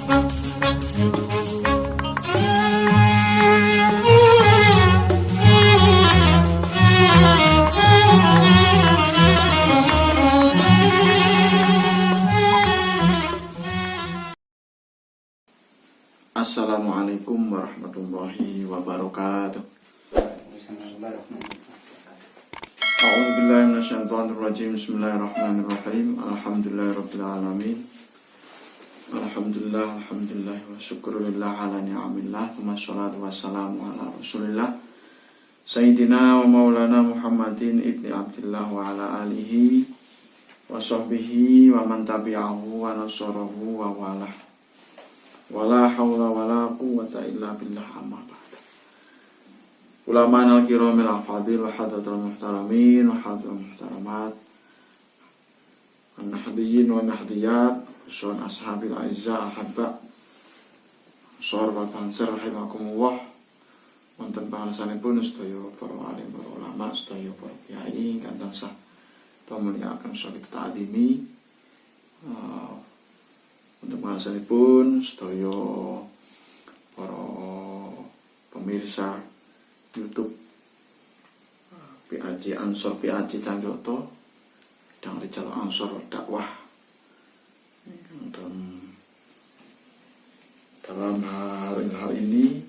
Assalamualaikum warahmatullahi wabarakatuh. A'udzubillahi minasyaitonirrajim. Bismillahirrahmanirrahim. Alhamdulillahirabbil alamin. Alhamdulillah wa syukrulillah ala ni'amillah. Wassalatu wassalamu ala Rasulillah Sayyidina wa Maulana Muhammadin ibni Abdillah wa ala alihi wa sahbihi wa man tabi'ahu wa nasarahu wa walah. Wala haula wala quwwata illa billah, amma ba'da. Ulama al-kiramil afadil wa hadatul muhtaramin wa hadatul muhtaramat, an-nahdiyyin wa nahdiyat, usul ashabil aizza ahabba, sahur wal bansar rahimakumullah. Wonten pangarsanipun sedaya para alim, para ulama, sedaya para kiai ingkang tansah tamuliaken saking ta'zimi. Untuk mengasalipun sedaya para pemirsa YouTube PAJ Ansor PAJ Candroto dan Rijal Ansor dakwah dalam hal ini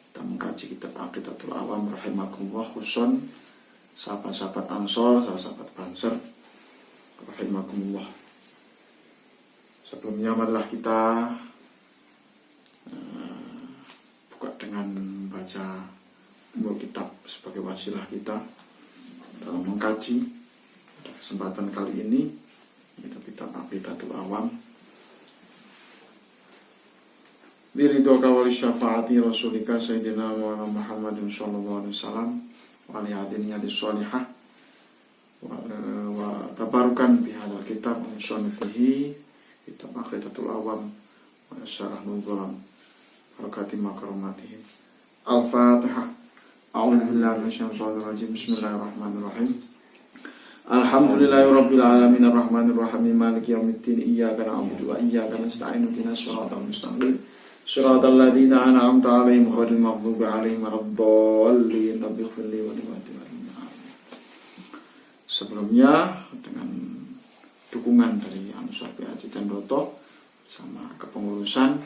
kita mengkaji kitab Aqidatul Awam rahimakumullah, khusus sahabat-sahabat Ansor, sahabat Banser rahimakumullah. Sebelumnya marilah kita buka dengan membaca kitab sebagai wasilah kita dalam mengkaji. Pada kesempatan kali ini kitab Aqidatul Awam. Biridhoka wali syafaati Rasulika Sayyidina Muhammadin sallallahu alaihi wasallam wa ali hadiniyati sholihah wa tabarukan bihadal kitab musannifihi kitab Aqidatul Awam wa syarah nuzul barakati makarumatihim. Al-Fatihah. A'udzubillahi minasyaitonir rajim. Bismillahirrahmanirrahim. Alhamdulillahirabbil alamin arrahmanir rahim maliki yaumiddin iyyaka na'budu wa iyyaka nasta'in ihdinas siratal mustaqim siratal ladzina an'amta 'alaihim ghairil maghdubi 'alaihim waladdallin. Rabbighfirli wa li Sebelumnya dengan dukungan dari Ansor PAJ Candroto bersama kepengurusan,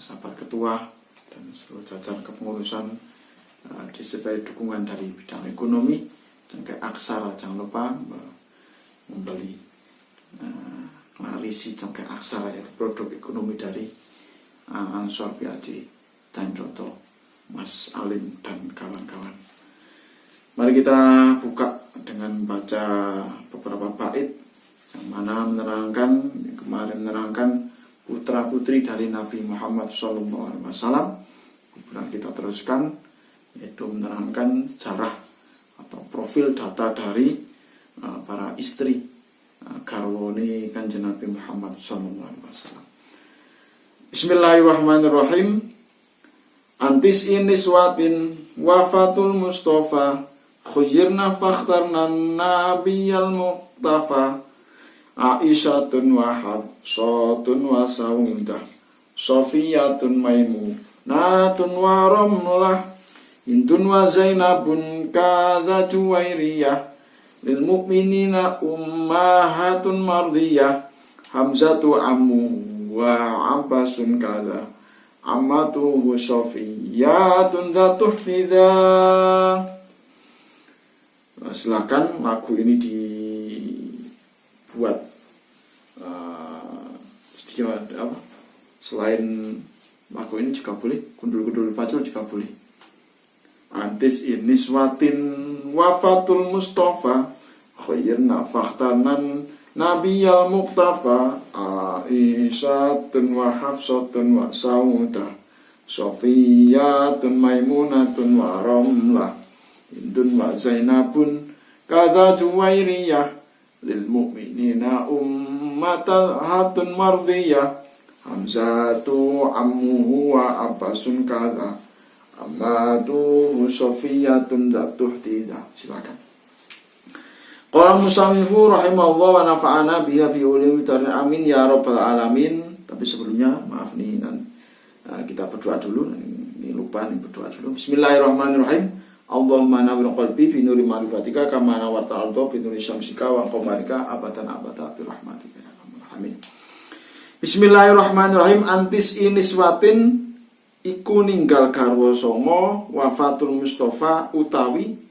sahabat ketua dan seluruh jajaran kepengurusan, disertai dukungan dari bidang ekonomi dan kayak aksara. Jangan lupa membeli ngarisi cangkai aksara, yaitu produk ekonomi dari Ansor PAJ Candroto, Mas Alim dan kawan-kawan. Mari kita buka dengan baca beberapa bait yang mana menerangkan putra putri dari Nabi Muhammad SAW. Kemudian kita teruskan, yaitu menerangkan sejarah atau profil data dari para istri garwane Kanjeng Nabi Muhammad SAW. Bismillahirrahmanirrahim. Antis iniswatin wafatul Mustafa khuyirna fakhtarna nabiyal muqtafa Aisyatun wa Hafsatun wa Saudah Sofiyatun Maimunatun wa Ramlah Hindun wa Zainabun kadha Juwairiyah lil mu'minina ummahatun mardiyah Hamzatu ammu wa Abbasun kadha ammatuhu Sofiyatun dhatuh fidah. Silakan lagu ini dibuat selain lagu ini juga boleh gundul-gundul pacul juga boleh. Antis iniswatin wafatul Mustafa khairna fakhtanan nabiyal muqtafa Aisyatun wa Hafsatun wa Saudah Sofiyatun Maimunatun wa Ramlah Hindun wa Zainabun kadha Juwairiyah lil mu'minina ummatal hatun mardiyah Hamzatu ammuhu wa Abbasun kadha ammatuhu Sofiyatun dhatuh tidak. Silakan. Qala musannifu rahimahullah wa nafa'ana biha bi ulumi tarin amin ya rabbal alamin. Tapi sebelumnya maaf nih, kita berdoa dulu. Ini lupa nih, berdoa dulu. Bismillahirrahmanirrahim. Allahumma nawwir qalbi bi nuri ma'rifatika kama nawwarta al-ardha bi nuri syamsika wa qamarika abadan abada bi rahmatika ya arhamar rahimin. Bismillahirrahmanirrahim. Antis iniswatin iku ninggal garwa songo wafatul Mustafa utawi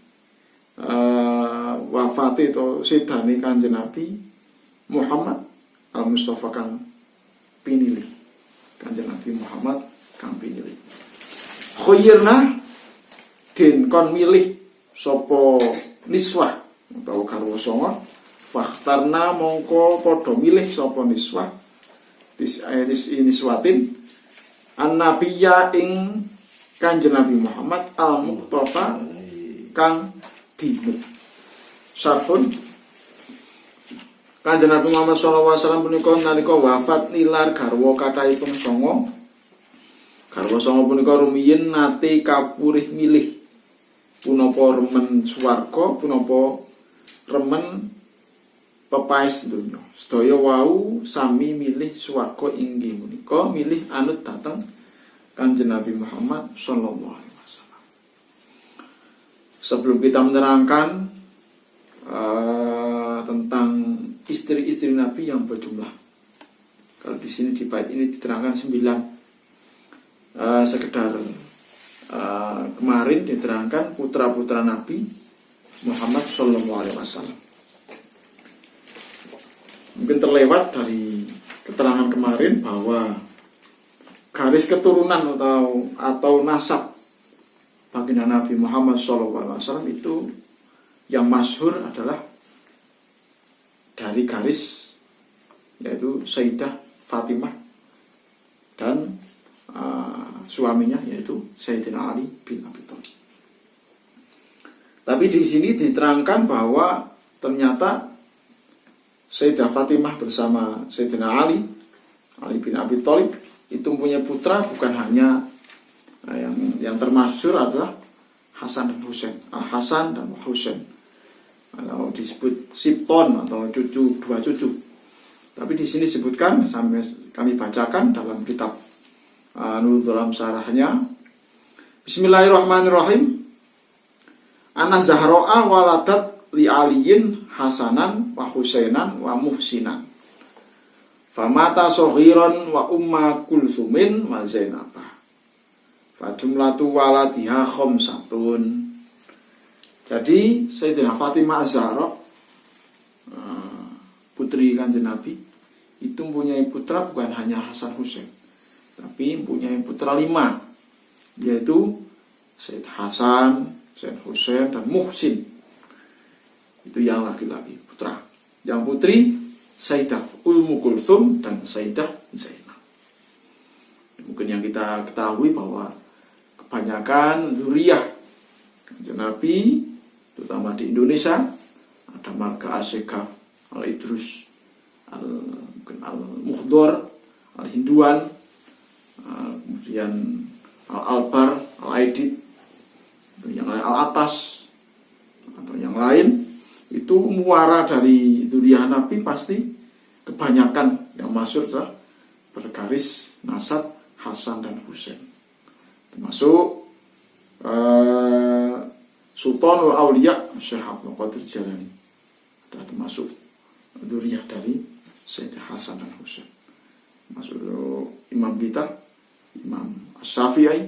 wafate to sedane Kanjeng Nabi Muhammad al Mustafa kang pinilih. Kanjeng Nabi Muhammad kang pinilih. Khairna den kon milih sapa niswah utawa garwa songo, fakhtarna mongko padha milih sapa niswah niswatin an-nabiyya ing Kanjeng Nabi Muhammad al-Muqtafa kang dinut. Sarpun Kanjeng Nabi Muhammad sallallahu alaihi wasallam punika nalika wafat nilar garwa kathahipun songo. Garwa songo punika rumiyin nate kapurih milih punapa remen swarga punapa remen pepaes donya. Sedaya wau sami milih swarga inggih menika milih anut dhateng Kanjeng Nabi Muhammad sallallahu alaihi wasallam. Sebelum kita menerangkan tentang istri-istri Nabi yang berjumlah, kalau di sini di bait ini diterangkan 9. Sekedar kemarin diterangkan putra-putra Nabi Muhammad sallallahu alaihi wasallam. Mungkin terlewat dari keterangan kemarin bahwa garis keturunan atau nasab baginda Nabi Muhammad SAW itu yang masyhur adalah dari garis yaitu Sayyidah Fatimah dan suaminya yaitu Sayyidina Ali bin Abi Thalib. Tapi di sini diterangkan bahwa ternyata Sayyidah Fatimah bersama Sayyidina Ali bin Abi Thalib itu punya putra bukan hanya yang termasyhur adalah Hasan dan Husain, Al-Hasan dan Husain. Kalau disebut Sibton atau cucu, 2 cucu. Tapi di sini disebutkan sampai kami bacakan dalam kitab Nurul dalam syarahnya. Bismillahirrahmanirrahim. Ana Zahra'a waladat li aliyin Hasanan wa Husainan wa Muhsinan. Famata soghiron wa umma kulsumin wa Zainabah. Fajumlatu waladiha khamsatun. Jadi Sayyidah Fatimah Az-Zahra, putri Kanjeng Nabi, itu mempunyai putra bukan hanya Hasan Husain, tapi mempunyai putra 5, yaitu Sayyid Hasan, Sayyid Husain dan Muhsin. Itu yang laki-laki putra. Yang putri Sayyidah Ummu Kulthum dan Sayyidah Zainab. Mungkin yang kita ketahui bahwa kebanyakan zuriyah Kanjeng Nabi, terutama di Indonesia, ada marga Asyikaf, Al-Idrus, Al-Mukhdor, Al-Hinduan, kemudian Al-Albar, Al-Aidid, yang lain Al-Atas, atau yang lain. Itu muara dari zuriyah Nabi pasti kebanyakan yang masuk adalah bergaris nasab Hasan dan Husain. Termasuk Sultanul Auliya Syekh Abdul Qadir Jalani adalah termasuk zuriyah dari Sayyidina Hasan dan Husain. Masuk imam kita, Imam Asy-Syafi'i,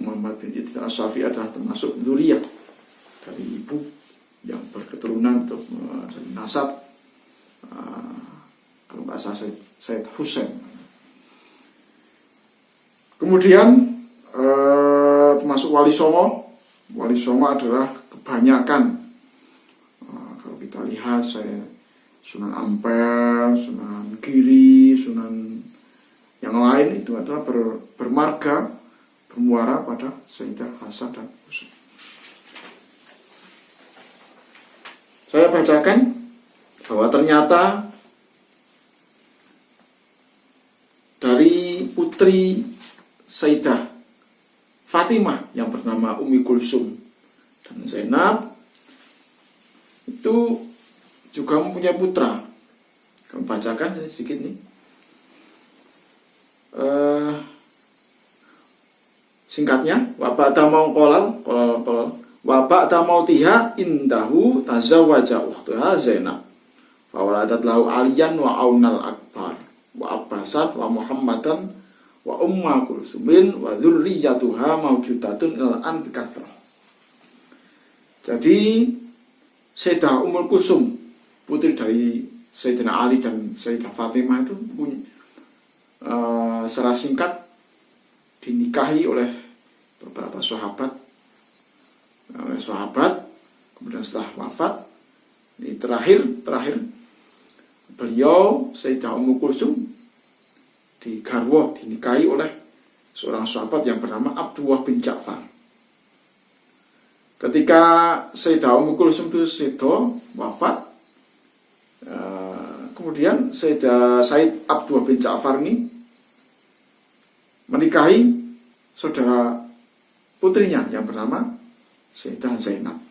Muhammad bin Idris Asy-Syafi'i adalah termasuk zuriyah dari ibu yang berketurunan untuk dari nasab kalau nggak salah Sayyid Husain. Kemudian termasuk Wali Songo. Wali Songo adalah kebanyakan kalau kita lihat Sunan Ampel, Sunan Giri, Sunan yang lain itu adalah bermarga bermuara pada Sayyidah Hasan dan Husain. Saya bacakan bahwa ternyata dari putri Sayyidah Fatimah yang bernama Ummi Kulsum dan Zainab itu juga mempunyai putra. Kami bacakan sedikit nih. Singkatnya, wa ba'da mauqolal wa ba'da mautiha indahu tazawwaja ukhtaha Zainab. Fa waladat lahu Aliyan wa Aunal Akbar wa Abbasan wa Muhammadan wa Umma Kulsumin wa dzurriyyatuha mawjudatun il'an bikathrah. Jadi Sayyidah Ummul Kulsum, putri dari Sayyidina Ali dan Sayyidah Fatimah itu secara singkat dinikahi oleh beberapa sahabat, kemudian setelah wafat ini terakhir beliau Sayyidah Ummul Kulsum dinikahi oleh seorang sahabat yang bernama Abdullah bin Ja'far. Ketika Sayyidah Ummul Kulsum itu wafat, kemudian Said Abdullah bin Ja'far ini menikahi saudara putrinya yang bernama Sayyidah Zainab.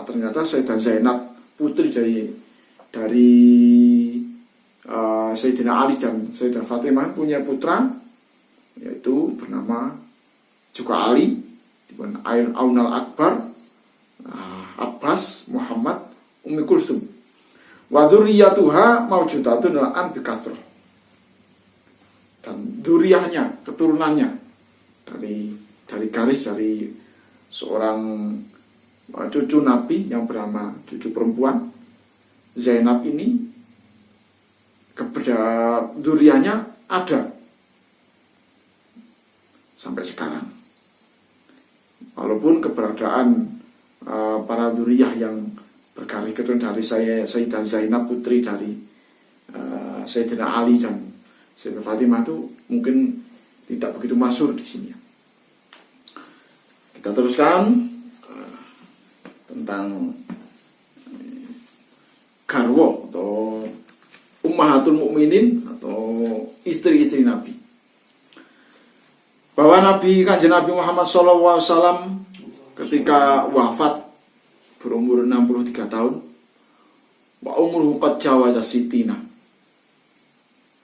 Ternyata Sayyidah Zainab, putri dari Sayyidina Ali dan Sayyidah Fatimah, punya putra yaitu bernama juga Ali, dengan Aunal Akbar, Abbas, Muhammad, Ummi Kulsum. Wa dzurriyyatuha mawjudatun al'an bikathrah. Dan dzurriyyahnya, keturunannya dari garis dari seorang cucu Nabi yang bernama cucu perempuan Zainab ini, dzurriyyahnya ada sampai sekarang. Walaupun keberadaan para dzurriyyah yang bergaris keturunan dari Sayyidah Zainab, putri dari Sayyidina Ali dan Sayyidah Fatimah, itu mungkin tidak begitu masyhur di sini. Kita teruskan tentang garwa atau Ummahatul Mukminin atau istri-istri Nabi. Bahwa Kanjeng Nabi Muhammad SAW ketika wafat berumur 63 tahun, wa umruhu qad jawaza sitina,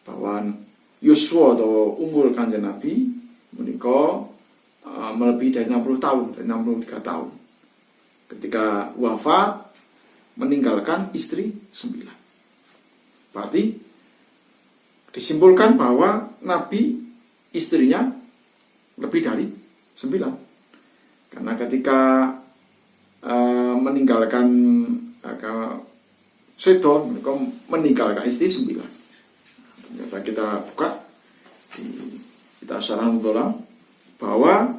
bahwa yuswa atau umur Kanjeng Nabi menika melebihi dari 60 tahun, dari 63 tahun. Ketika wafat meninggalkan istri 9. Berarti disimpulkan bahwa Nabi istrinya lebih dari 9. Karena ketika meninggalkan sedo, mereka meninggalkan istri 9. Ternyata kita buka di kita syarah Mudhalam bahwa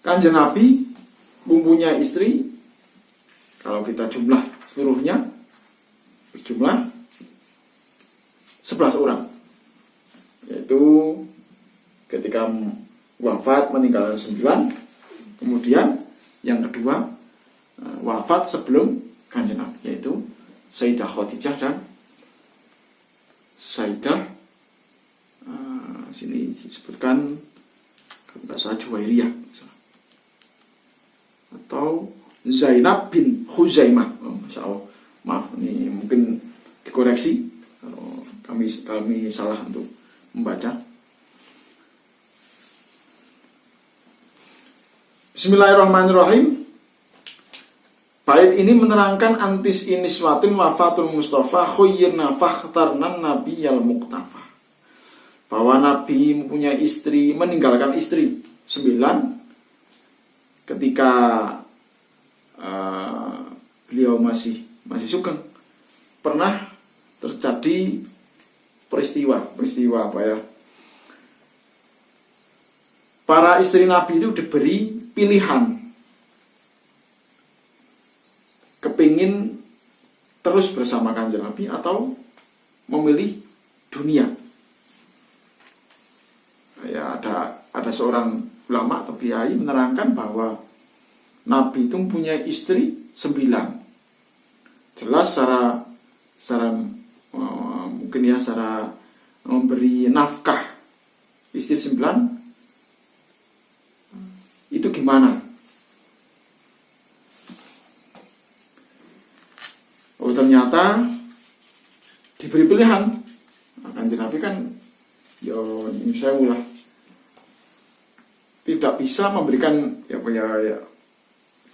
Kanjeng Nabi mempunyai istri, kalau kita jumlah seluruhnya berjumlah 11 orang, yaitu ketika wafat meninggalkan 9, kemudian yang kedua wafat sebelum Kanjeng Nabi, yaitu Sayyidah Khadijah dan Sayyidah sini disebutkan bahasa Juwairiyah atau Zainab bin Khuzaimah. Masya Allah, maaf, ini mungkin dikoreksi kalau kami salah untuk membaca. Bismillahirrahmanirrahim. Bait ini menerangkan antis iniswatin wafatul Mustafa khuyyirna fakhtarnan nabiyal muqtafa, bahwa Nabi mempunyai istri, meninggalkan istri 9 ketika beliau masih sugeng. Pernah terjadi peristiwa apa ya, para istri Nabi itu diberi pilihan, kepingin terus bersama Kanjeng Nabi atau memilih dunia. Ya, ada seorang ulama atau kiai menerangkan bahwa Nabi itu mempunyai istri 9. Jelas secara mungkin ya secara memberi nafkah istri 9 itu gimana? Oh, ternyata diberi pilihan Kanjeng Nabi kan yo ini saya ulah tidak bisa memberikan ya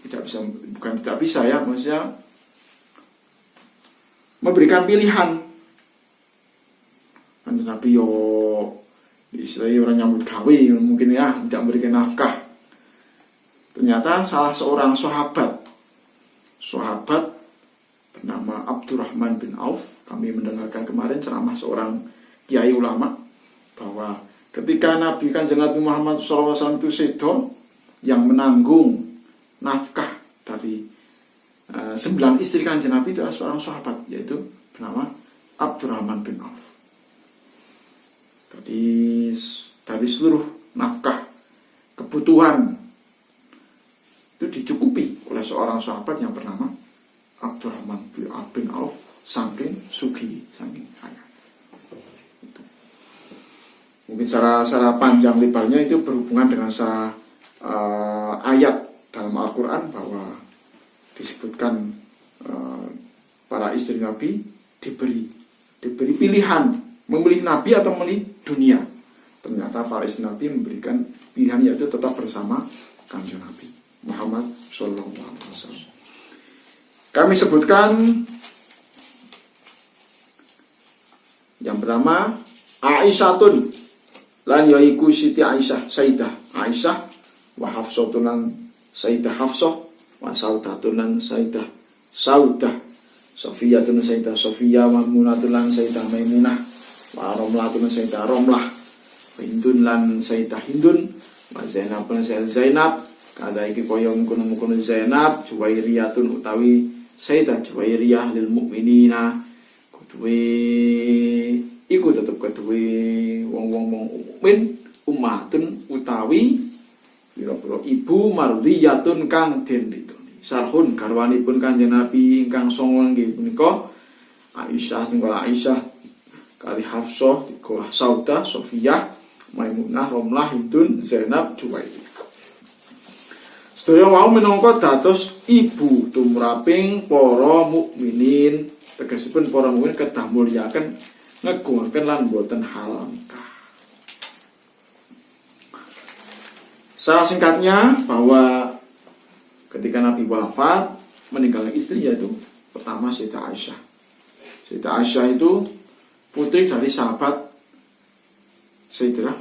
tidak bisa, bukan tidak bisa ya, maksudnya memberikan pilihan. Kanjeng Nabi yo istilahnya orang nyambut gawe mungkin ya, tidak memberikan nafkah. Ternyata salah seorang sahabat bernama Abdurrahman bin Auf, kami mendengarkan kemarin ceramah seorang kiai ulama bahwa ketika Kanjeng Nabi Muhammad SAW itu sedo, yang menanggung nafkah dari 9 istri Kanjeng Nabi itu adalah seorang sahabat, yaitu bernama Abdurrahman bin Auf. Jadi dari seluruh nafkah kebutuhan itu dicukupi oleh seorang sahabat yang bernama Abdurrahman bin Auf, saking sugih, saking kaya. Mungkin secara panjang lebarnya itu berhubungan dengan ayat dalam Al-Quran bahwa disebutkan para istri Nabi diberi pilihan memilih Nabi atau memilih dunia. Ternyata para istri Nabi memberikan pilihan, yaitu tetap bersama Kanjeng Nabi Muhammad Sallallahu Alaihi Wasallam. Kami sebutkan yang pertama Aisyatun lan yaiku Siti Aisyah, Sayyidah Aisyah, wa Hafsatun lan Sayyidah Hafsah, wa Saudatun lan Sayyidah Saudah, Sofiyatun lan Sayyidah Sofiyah, wa Maimunatun lan Sayyidah Maimunah, wa Romlatun lan Sayyidah Romlah, Hindun lan Sayyidah Hindun, wa Zainab lan Sayyidah Zainab. Kada iki kaya mungkon Zainab, Juwairiyatun utawi Sayyidah Juwairiyah lil mukminina, kuduwe iku tetep kuduwe wong-wong mukmin, ummatun utawi pira-pira ibu mardhiyatun kang den ridhoni. Sarhun garwanipun Kanjeng Nabi ingkang songo nggih punika Aisyah, tinggal Aisyah kali Hafsah, tinggal Saudah, Sofiyah, Maimunah, Romlah, Hindun, Zainab, Juwairiyah. Sedaya wau minangka dados ibu tumraping para mukminin, tegesipun para mukmin kedah mulyaken ngegungaken lan boten halal nikah. Secara singkatnya bahwa ketika Nabi wafat meninggalkan istri, yaitu pertama Sayyidah Aisyah. Sayyidah Aisyah itu putri dari sahabat Sayyidina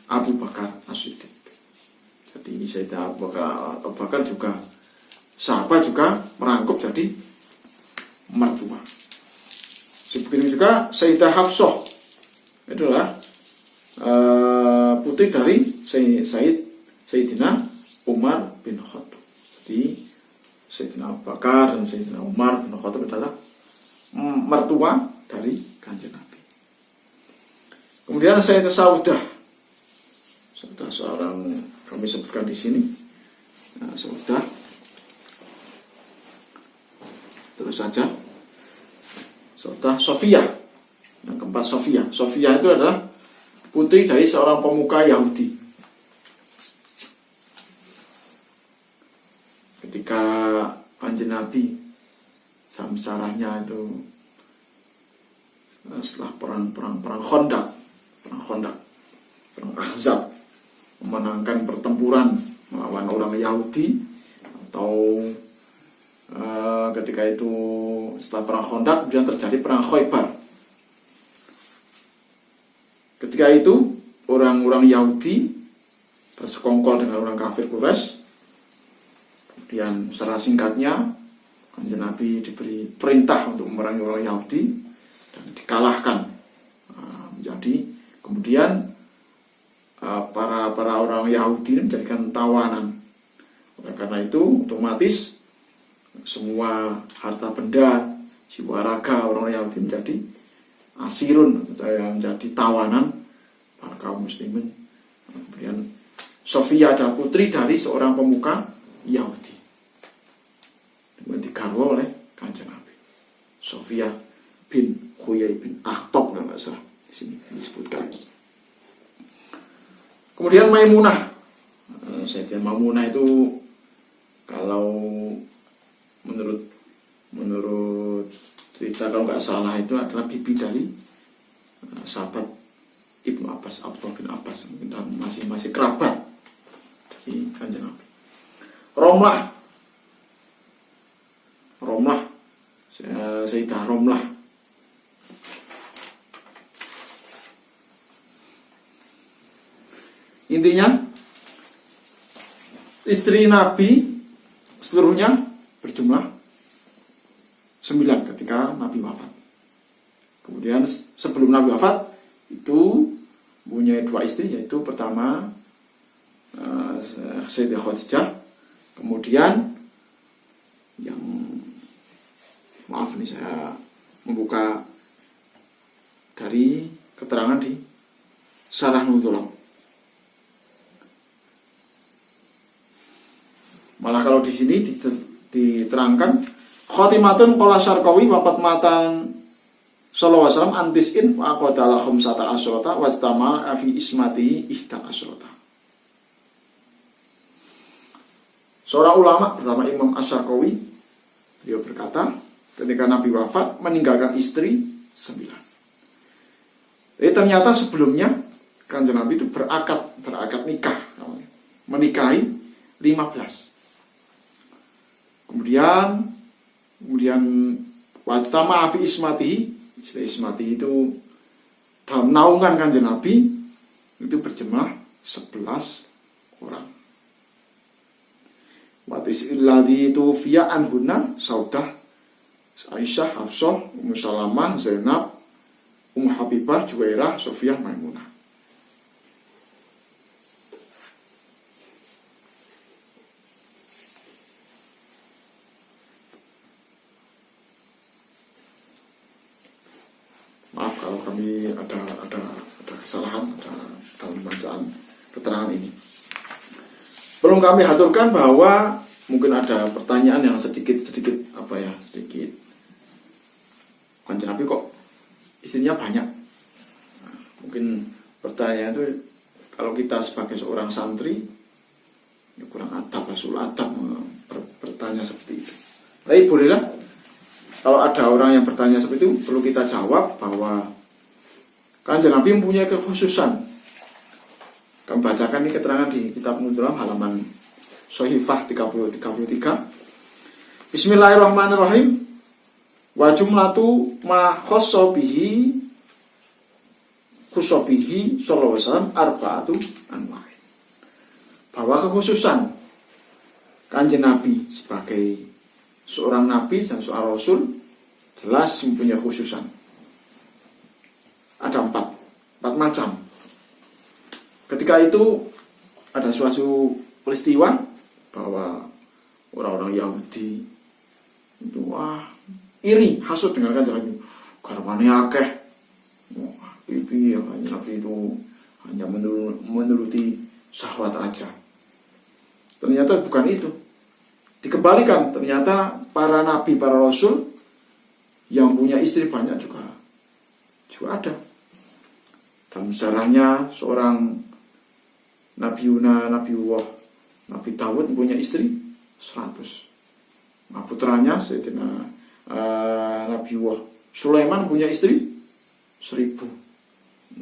Abu Bakar As-Siddiq. Jadi ini Sayyidah Abu Bakar juga sahabat, juga merangkup jadi mertua. Begitu juga Sayyidah Hafsah, itulah putri dari Sayyidina Umar bin Khattab. Jadi Sayyidina Abu Bakar dan Sayyidina Umar bin Khattab adalah mertua dari Kanjeng Nabi. Kemudian Sayyidah Saudah seorang kami sebutkan di sini. Saudah. Terus saja. Saudah Sofiyah. Yang keempat Sofiyah. Sofiyah itu adalah putri dari seorang pemuka Yahudi. Ketika Kanjeng Nabi sejarahnya itu setelah perang Khandaq, perang Ahzab, memenangkan pertempuran melawan orang Yahudi, atau ketika itu setelah perang Khandaq kemudian terjadi perang Khaybar. Ketika itu orang-orang Yahudi bersekongkol dengan orang kafir Quraisy. Kemudian secara singkatnya Kanjeng Nabi diberi perintah untuk memerangi orang Yahudi dan dikalahkan. Jadi kemudian para orang Yahudi ini menjadikan tawanan. Oleh karena itu otomatis semua harta benda, jiwa raga orang Yahudi menjadi asirun, menjadi tawanan para kaum muslimin. Kemudian Sofiyah adalah putri dari seorang pemuka Yahudi, kemudian digarwa oleh Kanjeng Nabi. Sofiyah bin Huyai bin Akhtab, kalau nggak salah di sini disebutkan. Kemudian Maimunah. Sayyidah Maimunah itu kalau menurut cerita kalau nggak salah itu adalah bibi dari sahabat Ibnu Abbas, Abdullah bin Abbas, mungkin masih kerabat dari Kanjeng Nabi. Romlah, Sayyidah Romlah. Intinya istri Nabi seluruhnya berjumlah 9 ketika Nabi wafat. Kemudian sebelum Nabi wafat itu punya 2 istri, yaitu pertama Sayyidah Khadijah, kemudian yang maaf nih saya membuka dari keterangan di Syarah Nuzul. Malah kalau di sini diterangkan khotimatun qala Syarqawi waqat matan sallallahu alaihi wasallam antisin wa qadala khamsata asyrata wajtama fi ismatihi ihda asyrata. Seorang ulama pertama Imam Asy-Syarqawi, beliau berkata ketika Nabi wafat meninggalkan istri 9. Jadi ternyata sebelumnya Kanjeng Nabi itu berakad nikah, menikahi 15. Kemudian wajtama fi ismatihi, istilah ismatihi itu dalam naungan Kanjeng Nabi itu berjumlah 11 orang. Watis illadzi tufiya anhunna Saudah, Aisyah, Hafsah, Ummu Salamah, Zainab, Ummu Habibah, Juwairah, Sofiyah, Maimunah. Maaf kalau kami ada kesalahan dalam bacaan keterangan ini. Perlu kami aturkan bahwa mungkin ada pertanyaan yang sedikit Kanjeng Nabi kok istrinya banyak. Nah, mungkin pertanyaan itu kalau kita sebagai seorang santri ya kurang adab, rasul adab bertanya seperti itu. Tapi bolehlah kalau ada orang yang bertanya seperti itu, perlu kita jawab bahwa Kanjeng Nabi mempunyai kekhususan. Kami bacakan ini keterangan di kitab Nuzul halaman Sohifah 30-33. Bismillahirrahmanirrahim. Wa jumlatu ma khassa bihi sallallahu alaihi wasallam arba'atu anwa'in. Bahwa kekhususan Kanjeng Nabi sebagai seorang nabi dan seorang rasul jelas mempunyai khususan. Ada 4 macam. Ketika itu ada suatu peristiwa bahwa orang-orang Yahudi itu iri, hasut dengan Kanjeng Nabi. Garwane akeh. Nabi itu hanya menuruti syahwat aja. Ternyata bukan itu. Dikembalikan, ternyata para nabi, para rasul yang punya istri banyak juga ada. Dalam sejarahnya seorang Nabi Dawud punya istri 100. Nah, putranya Sayyidina Nabiullah Sulaiman punya istri 1000.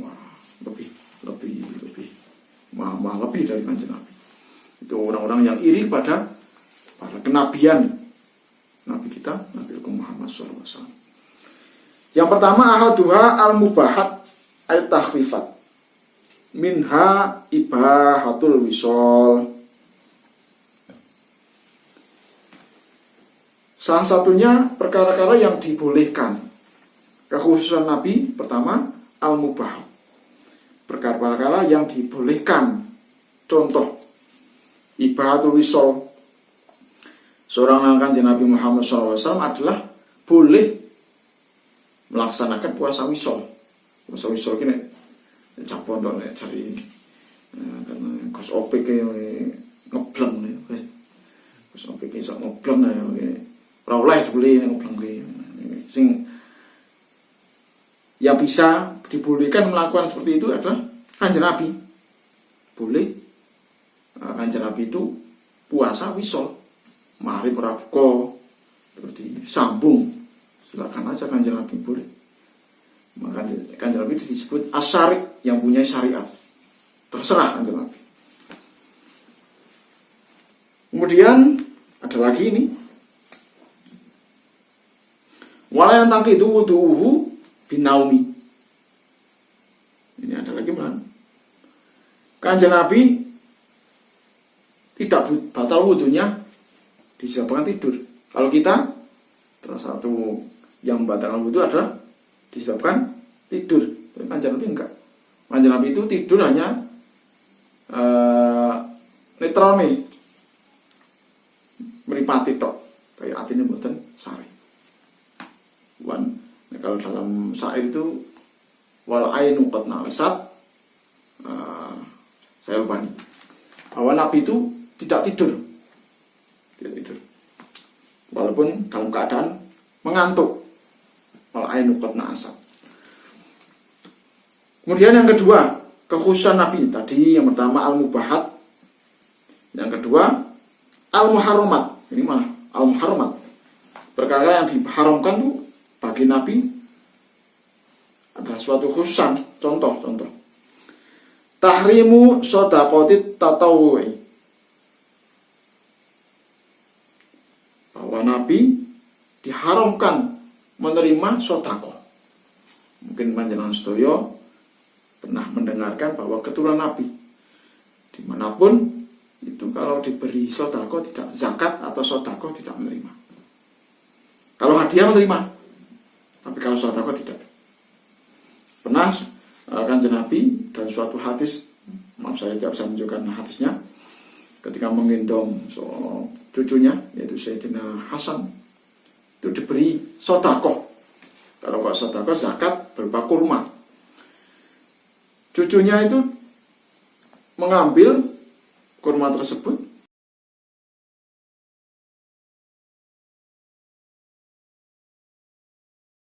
Wah, lebih dari Kanjeng Nabi. Itu orang-orang yang iri pada kenabian Nabi kita, Nabi Muhammad SAW. Yang pertama ahaduha al-mubahat ay-takhrifat minha ibahatul wisol. Salah satunya perkara-perkara yang dibolehkan. Kekhususan Nabi pertama al-mubahat, perkara-perkara yang dibolehkan. Contoh ibahatul wisol. Seorang Kanjeng Nabi Muhammad SAW adalah boleh melaksanakan puasa wisol. Puasa wisol ini capon dong cari karena kos opik ngebleng nih, kos opik iso ngebleng ya, ora oleh boleh ngebleng sing ya bisa dibolehkan melakukan seperti itu adalah Kanjeng Nabi. Boleh Kanjeng Nabi itu puasa wisol, mari prabuka terus disambung, silakan aja Kanjeng Nabi boleh. Maka Kanjeng Nabi disebut asyari, yang punya syariat. Terserah Kanjeng Nabi. Kemudian ada lagi ini. Wala yang tangki itu wudu'uhu binaumi. Ini ada lagi mana? Kanjeng Nabi tidak batal wudunya disebabkan tidur. Kalau kita, salah satu yang membatalkan wudu adalah disebabkan tidur. Tapi Kanjeng Nabi enggak. Kanjeng Nabi itu tidur hanya netrone, meripati tok, kayak artinya mboten sari. Nah, kalau dalam syair itu wal ainu qad na'asat, saya lupa nih. Bahwa Nabi itu tidak tidur. Walaupun dalam keadaan mengantuk. Wal ainu qad na'asat. Kemudian yang kedua, kekhususan Nabi. Tadi yang pertama al-mubahat. Yang kedua al-muharramat. Ini malah al-muharramat. Perkara yang diharamkan itu bagi Nabi adalah suatu khususan. Contoh. Tahrimu shadaqatit tatawwu'i. Bahwa Nabi diharamkan menerima sedekah. Mungkin panjenengan sedaya pernah mendengarkan bahwa keturunan Nabi dimanapun itu kalau diberi sedekah tidak zakat atau sedekah tidak menerima. Kalau hadiah menerima, tapi kalau sedekah tidak. Pernah Kanjeng Nabi dan suatu hadis, maaf saya tidak bisa menunjukkan hadisnya, ketika menggendong cucunya yaitu Sayyidina Hasan itu diberi sedekah. Kalau nggak sedekah zakat berupa kurma. Cucunya itu mengambil kurma tersebut